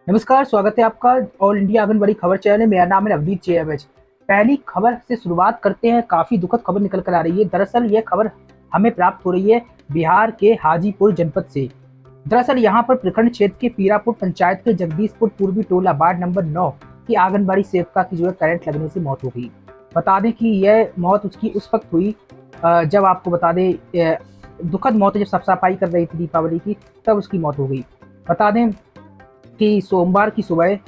नमस्कार, स्वागत है आपका ऑल इंडिया आंगनबाड़ी खबर चैनल में। मेरा नाम है नवदीप JMH। पहली खबर से शुरुआत करते हैं। काफी दुखद खबर निकल कर आ रही है। दरअसल यह खबर हमें प्राप्त हो रही है बिहार के हाजीपुर जनपद से। दरअसल यहाँ पर प्रखंड क्षेत्र के पीरापुर पंचायत के जगदीशपुर पूर्वी टोला वार्ड नंबर 9 की आंगनबाड़ी सेविका की करंट लगने से मौत हो गई। बता दें कि यह मौत उसकी उस वक्त हुई जब आपको बता दें दुखद मौत, जब साफ सफाई कर रही थी दीपावली की, तब उसकी मौत हो गई। बता दें कि सोमवार की सुबह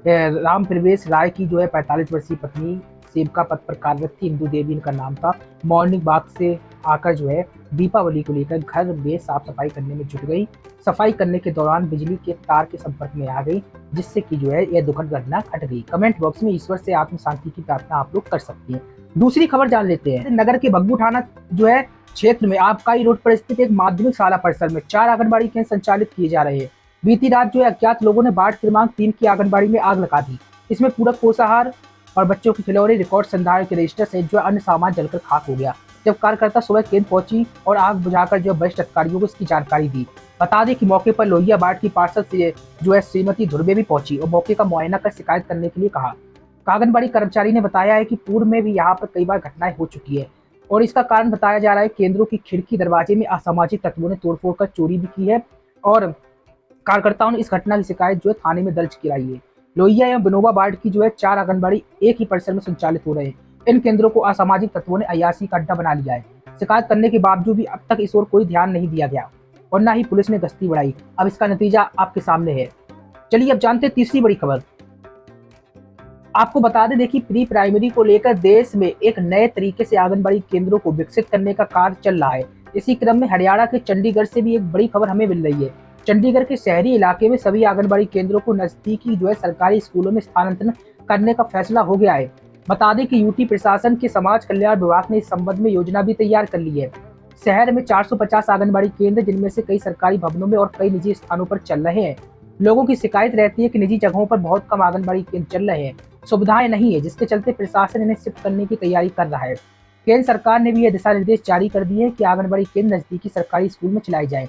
राम प्रवेश राय की 45 वर्षीय पत्नी सेविका पद पर कार्यरत थी। इंदू देवी इनका नाम था। मॉर्निंग वॉक से आकर दीपावली को लेकर घर में साफ सफाई करने में जुट गई। सफाई करने के दौरान बिजली के तार के संपर्क में आ गई, जिससे कि यह दुखद घटना घट गई। कमेंट बॉक्स में ईश्वर से आत्म शांति की प्रार्थना आप लोग कर सकती हैं। दूसरी खबर जान लेते हैं। नगर के बग्गू थाना क्षेत्र में आबकाई रोड पर स्थित एक माध्यमिक शाला परिसर में 4 आंगनबाड़ी केंद्र संचालित किए जा रहे हैं। बीती रात अज्ञात लोगों ने वार्ड क्रमांक 3 की आंगनबाड़ी में आग लगा दी। इसमें पूरक पोषाहार और बच्चों के खिलौने, रिकॉर्ड संधारण के रजिस्टर सहित अन्य सामान जलकर खाक हो गया। जब कार्यकर्ता सुबह केंद्र पहुंची और आग बुझाकर वरिष्ठ अधिकारियों को इसकी जानकारी दी। बता दें कि मौके पर लोहिया वार्ड की पार्षद से श्रीमती धुर्वे भी पहुंची और मौके का मुआयना कर शिकायत करने के लिए कहा। आंगनबाड़ी कर्मचारी ने बताया है कि पूर्व में भी यहाँ पर कई बार घटनाएं हो चुकी है और इसका कारण बताया जा रहा है केंद्रों की खिड़की दरवाजे में असामाजिक तत्वों ने तोड़फोड़ कर चोरी भी की है और कार्यकर्ताओं ने इस घटना की शिकायत थाने में दर्ज कराई है। लोहिया एवं बिनोबा वार्ड की 4 आंगनबाड़ी एक ही परिसर में संचालित हो रहे हैं। इन केंद्रों को असामाजिक तत्वों ने अय्याशी का अड्डा बना लिया है। शिकायत करने के बावजूद भी अब तक इस ओर कोई ध्यान नहीं दिया गया और न ही पुलिस ने गश्ती बढ़ाई। अब इसका नतीजा आपके सामने है। चलिए अब जानते हैं तीसरी बड़ी खबर। आपको बता दें, देखिए, प्री प्राइमरी को लेकर देश में एक नए तरीके से आंगनबाड़ी केंद्रों को विकसित करने का कार्य चल रहा है। इसी क्रम में हरियाणा के चंडीगढ़ से भी एक बड़ी खबर हमें मिल रही है। चंडीगढ़ के शहरी इलाके में सभी आंगनबाड़ी केंद्रों को नजदीकी सरकारी स्कूलों में स्थानांतरण करने का फैसला हो गया है। बता दें कि यूटी प्रशासन के समाज कल्याण विभाग ने इस संबंध में योजना भी तैयार कर ली है। शहर में 450 आंगनबाड़ी केंद्र, जिनमें से कई सरकारी भवनों में और कई निजी स्थानों पर चल रहे हैं। लोगों की शिकायत रहती है कि निजी जगहों पर बहुत कम आंगनबाड़ी केंद्र चल रहे हैं, सुविधाएं नहीं है, जिसके चलते प्रशासन इन्हें शिफ्ट करने की तैयारी कर रहा है। केंद्र सरकार ने भी यह दिशा निर्देश जारी कर दिए हैं कि आंगनबाड़ी केंद्र नजदीकी सरकारी स्कूल में चलाए जाएं।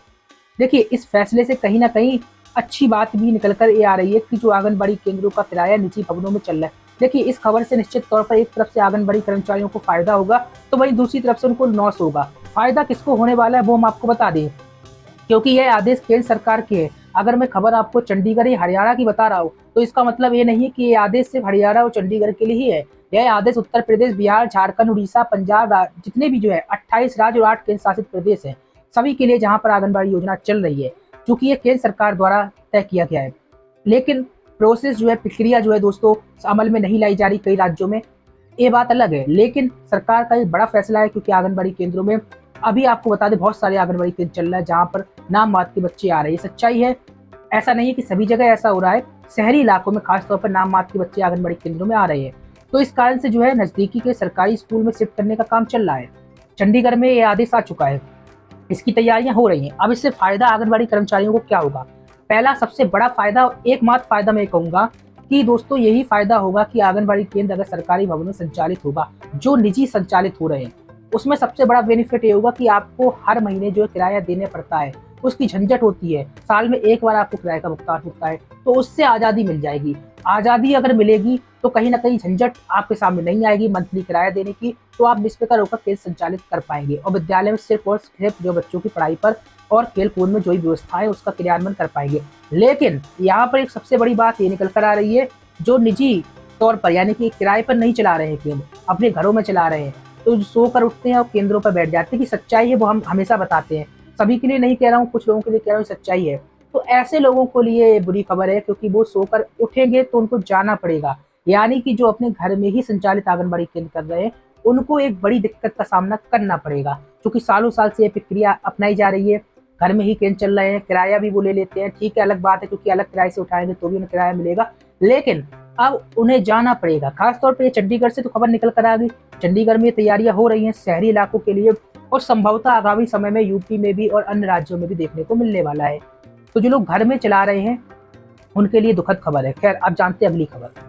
देखिए, इस फैसले से कहीं ना कहीं अच्छी बात भी निकल कर ये आ रही है कि आंगनबाड़ी केंद्रों का किराया निजी भवनों में चल रहा है। देखिए, इस खबर से निश्चित तौर पर एक तरफ से आंगनबाड़ी कर्मचारियों को फायदा होगा, तो वहीं दूसरी तरफ से उनको लॉस होगा। फायदा किसको होने वाला है वो हम आपको बता दें, क्योंकि यह आदेश केंद्र सरकार के है। अगर मैं खबर आपको चंडीगढ़ या हरियाणा की बता रहा हूँ तो इसका मतलब ये नहीं कि ये आदेश सिर्फ हरियाणा और चंडीगढ़ के लिए ही है। यह आदेश उत्तर प्रदेश, बिहार, झारखंड, उड़ीसा, पंजाब, जितने भी 28 राज्य और 8 केंद्र शासित प्रदेश हैं, सभी के लिए जहां पर आंगनबाड़ी योजना चल रही है, क्योंकि ये केंद्र सरकार द्वारा तय किया गया है। लेकिन प्रोसेस प्रक्रिया दोस्तों अमल में नहीं लाई जा रही कई राज्यों में, ये बात अलग है। लेकिन सरकार का एक बड़ा फैसला है, क्योंकि आंगनबाड़ी केंद्रों में अभी आपको बता दें बहुत सारे आंगनबाड़ी केंद्र चल रहा है जहां पर नाम मात्र के बच्चे आ रहे हैं। सच्चाई है, ऐसा नहीं है कि सभी जगह ऐसा हो रहा है। शहरी इलाकों में खासतौर पर नाम मात्र के बच्चे आंगनबाड़ी केंद्रों में आ रहे हैं, तो इस कारण से नजदीकी के सरकारी स्कूल में शिफ्ट करने का काम चल रहा है। चंडीगढ़ में ये आदेश आ चुका है, इसकी तैयारियां हो रही हैं। अब इससे फायदा आंगनबाड़ी कर्मचारियों को क्या होगा? पहला सबसे बड़ा फायदा, एकमात्र फायदा मैं कहूंगा कि दोस्तों यही फायदा होगा कि आंगनबाड़ी केंद्र अगर सरकारी भवनों में संचालित होगा, जो निजी संचालित हो रहे हैं, उसमें सबसे बड़ा बेनिफिट ये होगा कि आपको हर महीने किराया देने पड़ता है, उसकी झंझट होती है, साल में एक बार आपको किराए का भुगतान होता है, तो उससे आज़ादी मिल जाएगी। आज़ादी अगर मिलेगी तो कहीं ना कहीं झंझट आपके सामने नहीं आएगी मंथली किराया देने की, तो आप निष्पेक्ष होकर केंद्र संचालित कर पाएंगे और विद्यालय में सिर्फ और सिर्फ बच्चों की पढ़ाई पर और खेल कूद में जो भी व्यवस्था है उसका क्रियान्वयन कर पाएंगे। लेकिन यहाँ पर एक सबसे बड़ी बात ये निकल कर आ रही है, जो निजी तौर पर यानी कि किराए पर नहीं चला रहे हैं केंद्र, अपने घरों में चला रहे हैं, तो सोकर उठते हैं और केंद्रों पर बैठ जाते हैं। कि सच्चाई है वो हम हमेशा बताते हैं, सभी के लिए नहीं कह रहा हूँ, कुछ लोगों के लिए कह रहा हूँ, सच्चाई है। तो ऐसे लोगों को लिए बुरी खबर है, क्योंकि वो सोकर उठेंगे तो उनको जाना पड़ेगा। यानी कि जो अपने घर में ही संचालित आंगनबाड़ी केंद्र कर रहे हैं, उनको एक बड़ी दिक्कत का सामना करना पड़ेगा, क्योंकि सालों साल से ये प्रक्रिया अपनाई जा रही है। घर में ही केंद्र चल रहे हैं, किराया भी वो ले लेते हैं, ठीक है, अलग बात है, क्योंकि अलग किराए से उठाएंगे तो भी उन्हें किराया मिलेगा, लेकिन अब उन्हें जाना पड़ेगा। खासतौर पर ये चंडीगढ़ से तो खबर निकल कर आ गई। चंडीगढ़ में तैयारियां हो रही हैं शहरी इलाकों के लिए, और संभवतः आगामी समय में यूपी में भी और अन्य राज्यों में भी देखने को मिलने वाला है। तो जो लोग घर में चला रहे हैं उनके लिए दुखद खबर है। खैर, अब जानते हैं अगली खबर।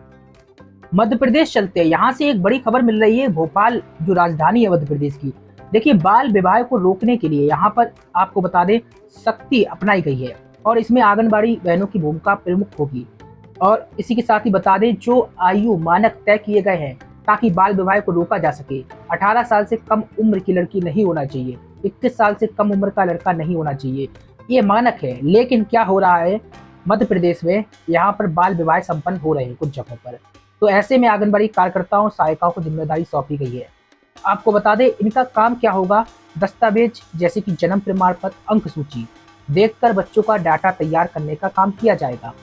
मध्य प्रदेश चलते हैं। यहाँ से एक बड़ी खबर मिल रही है, भोपाल जो राजधानी है मध्य प्रदेश की। देखिए, बाल विवाह को रोकने के लिए यहाँ पर आपको बता दें सख्ती अपनाई गई है और इसमें आंगनबाड़ी बहनों की भूमिका प्रमुख होगी। और इसी के साथ ही बता दें जो आयु मानक तय किए गए हैं ताकि बाल विवाह को रोका जा सके, 18 साल से कम उम्र की लड़की नहीं होना चाहिए, 21 साल से कम उम्र का लड़का नहीं होना चाहिए, ये मानक है। लेकिन क्या हो रहा है मध्य प्रदेश में, यहाँ पर बाल विवाह संपन्न हो रहे हैं कुछ जगहों पर। तो ऐसे में आंगनबाड़ी कार्यकर्ताओं सहायिकाओं को जिम्मेदारी सौंपी गई है। आपको बता दें इनका काम क्या होगा, दस्तावेज जैसे कि जन्म प्रमाण पत्र, अंक सूची देखकर बच्चों का डाटा तैयार करने का काम किया जाएगा।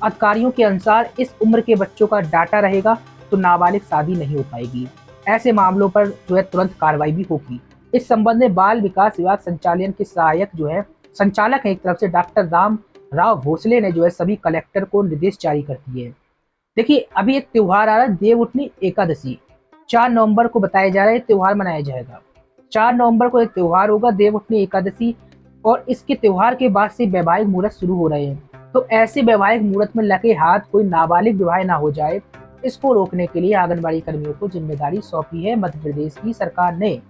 अधिकारियों के अनुसार इस उम्र के बच्चों का डाटा रहेगा तो नाबालिग शादी नहीं हो पाएगी। ऐसे मामलों पर जो है तुरंत कार्रवाई भी होगी। इस संबंध में बाल विकास विभाग संचालन के सहायक जो है संचालक है एक तरफ से डॉक्टर राम राव भोसले ने जो है सभी कलेक्टर को निर्देश जारी कर दिए। देखिए अभी एक त्योहार आ रहा है, देवउठनी एकादशी, 4 नवंबर को बताया जा रहा है त्योहार मनाया जाएगा। 4 नवंबर को एक त्योहार होगा देवउठनी एकादशी, और इसके त्योहार के बाद से वैवाहिक मुहूर्त शुरू हो रहे हैं। तो ऐसे वैवाहिक मुहूर्त में लगे हाथ कोई नाबालिग विवाह ना हो जाए, इसको रोकने के लिए आंगनबाड़ी कर्मियों को जिम्मेदारी सौंपी है मध्य प्रदेश की सरकार ने।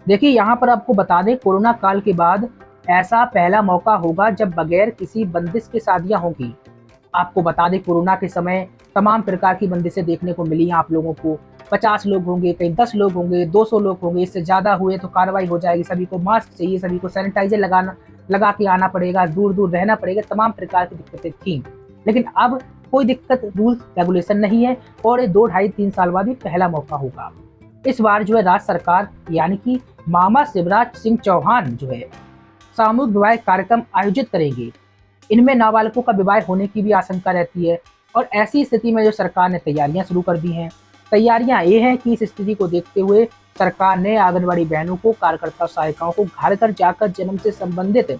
देखिए यहाँ पर आपको बता दें कोरोना काल के बाद ऐसा पहला मौका होगा जब बगैर किसी बंदिश के शादियां होंगी। आपको बता दें कोरोना के समय तमाम प्रकार की बंदिशें देखने को मिली आप लोगों को। 50 लोग होंगे, कहीं 10 लोग होंगे, 200 लोग होंगे, इससे ज़्यादा हुए तो कार्रवाई हो जाएगी। सभी को मास्क चाहिए, सभी को सैनिटाइजर लगा के आना पड़ेगा, दूर दूर रहना पड़ेगा, तमाम प्रकार की दिक्कतें थी। लेकिन अब कोई दिक्कत, रूल्स रेगुलेशन नहीं है, और 2, 2.5, 3 साल बाद ही पहला मौका होगा। इस बार जो है राज्य सरकार यानी कि मामा शिवराज सिंह चौहान जो है सामूहिक विवाह कार्यक्रम आयोजित करेंगे। इनमें नाबालिगों का विवाह होने की भी आशंका रहती है, और ऐसी स्थिति में जो सरकार ने तैयारियां शुरू कर दी हैं। तैयारियां ये हैं कि इस स्थिति को देखते हुए सरकार ने आंगनबाड़ी बहनों को, कार्यकर्ता सहायिकाओं को घर घर जाकर जन्म से संबंधित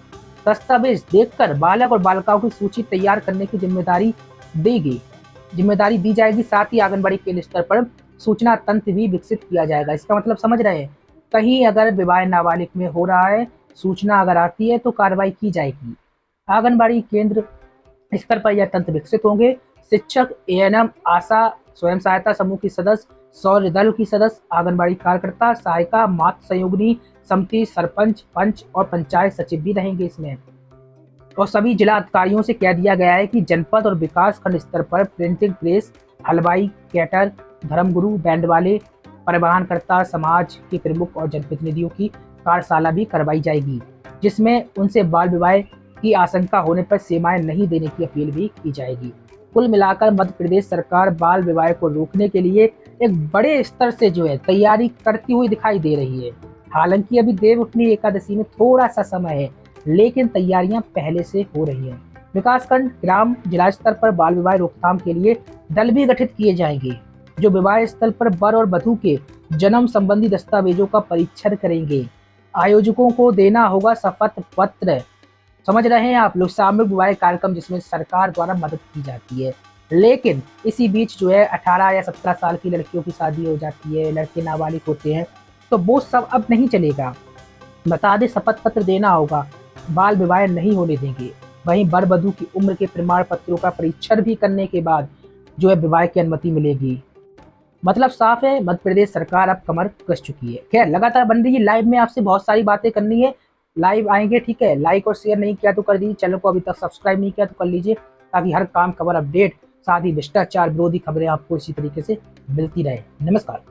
दस्तावेज देखकर बालक और बालिकाओं की सूची तैयार करने की जिम्मेदारी दी जाएगी। साथ ही आंगनबाड़ी केंद्र स्तर पर सूचना तंत्र भी विकसित किया जाएगा। इसका मतलब समझ रहे हैं, कहीं अगर विवाह नाबालिग में हो रहा है, सूचना अगर आती है तो कार्रवाई की जाएगी। आंगनबाड़ी केंद्र स्तर पर यह तंत्र विकसित होंगे। शिक्षक, एएनएम, आशा, स्वयं सहायता समूह की सदस्य, सौर दल की सदस्य, आंगनबाड़ी कार्यकर्ता, सहायिका, मातृ संयोगिनी समिति, सरपंच, पंच और पंचायत सचिव भी रहेंगे इसमें। और सभी जिला अधिकारियों से कह दिया गया है कि जनपद और विकास खंड स्तर पर प्रिंटिंग प्रेस, हलवाई, कैटर, धर्मगुरु, बैंड वाले, परिवहनकर्ता, समाज के प्रमुख और जनप्रतिनिधियों की कार्यशाला भी करवाई जाएगी, जिसमें उनसे बाल विवाह की आशंका होने पर सेवाएं नहीं देने की अपील भी की जाएगी। कुल मिलाकर मध्य प्रदेश सरकार बाल विवाह को रोकने के लिए एक बड़े स्तर से जो है तैयारी करती हुई दिखाई दे रही है। हालांकि अभी देवउठनी एकादशी में थोड़ा सा समय है, लेकिन तैयारियां पहले से हो रही हैं। विकासखंड, ग्राम, जिला स्तर पर बाल विवाह रोकथाम के लिए दल भी गठित किए जाएंगे, जो विवाह स्थल पर वर और वधू के जन्म संबंधी दस्तावेजों का परीक्षण करेंगे। आयोजकों को देना होगा शपथ पत्र। समझ रहे हैं आप लोग, सामूहिक विवाह कार्यक्रम जिसमें सरकार द्वारा मदद की जाती है। लेकिन इसी बीच जो है 18 या 17 साल की लड़कियों की शादी हो जाती है, लड़के नाबालिग होते हैं, तो वो सब अब नहीं चलेगा। बता दें शपथ पत्र देना होगा, बाल विवाह नहीं होने देंगे। वहीं वर वधू की उम्र के प्रमाण पत्रों का परीक्षण भी करने के बाद जो है विवाह की अनुमति मिलेगी। मतलब साफ है, मध्य प्रदेश सरकार अब कमर कस चुकी है। खैर लगातार बन रही है लाइव में, आपसे बहुत सारी बातें करनी है, लाइव आएंगे, ठीक है। लाइक और शेयर नहीं किया तो कर दीजिए, चैनल को अभी तक सब्सक्राइब नहीं किया तो कर लीजिए, ताकि हर काम खबर अपडेट, साथ ही भ्रष्टाचार विरोधी खबरें आपको इसी तरीके से मिलती रहे। नमस्कार।